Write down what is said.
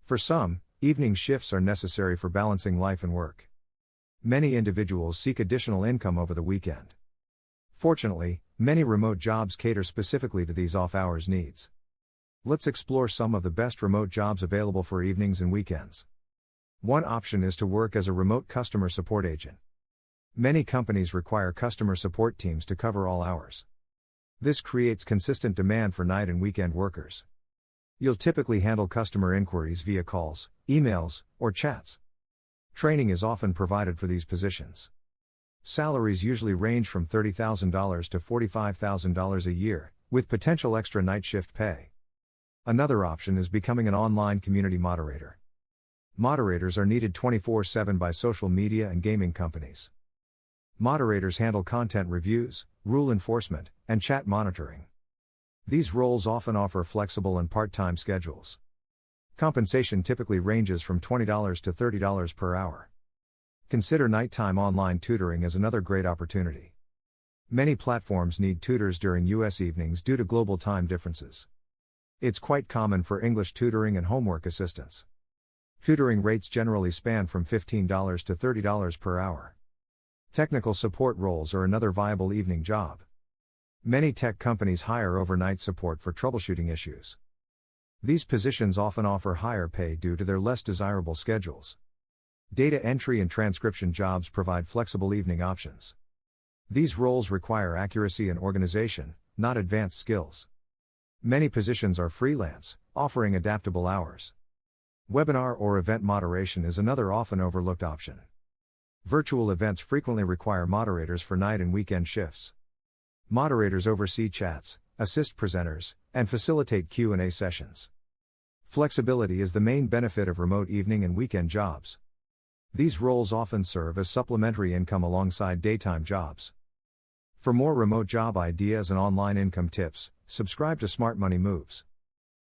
For some, evening shifts are necessary for balancing life and work. Many individuals seek additional income over the weekend. Fortunately, many remote jobs cater specifically to these off-hours needs. Let's explore some of the best remote jobs available for evenings and weekends. One option is to work as a remote customer support agent. Many companies require customer support teams to cover all hours. This creates consistent demand for night and weekend workers. You'll typically handle customer inquiries via calls, emails, or chats. Training is often provided for these positions. Salaries usually range from $30,000 to $45,000 a year, with potential extra night shift pay. Another option is becoming an online community moderator. Moderators are needed 24/7 by social media and gaming companies. Moderators handle content reviews, rule enforcement, and chat monitoring. These roles often offer flexible and part-time schedules. Compensation typically ranges from $20 to $30 per hour. Consider nighttime online tutoring as another great opportunity. Many platforms need tutors during U.S. evenings due to global time differences. It's quite common for English tutoring and homework assistance. Tutoring rates generally span from $15 to $30 per hour. Technical support roles are another viable evening job. Many tech companies hire overnight support for troubleshooting issues. These positions often offer higher pay due to their less desirable schedules. Data entry and transcription jobs provide flexible evening options. These roles require accuracy and organization, not advanced skills. Many positions are freelance, offering adaptable hours. Webinar or event moderation is another often overlooked option. Virtual events frequently require moderators for night and weekend shifts. Moderators oversee chats, assist presenters, and facilitate Q&A sessions. Flexibility is the main benefit of remote evening and weekend jobs. These roles often serve as supplementary income alongside daytime jobs. For more remote job ideas and online income tips, subscribe to Smart Money Moves.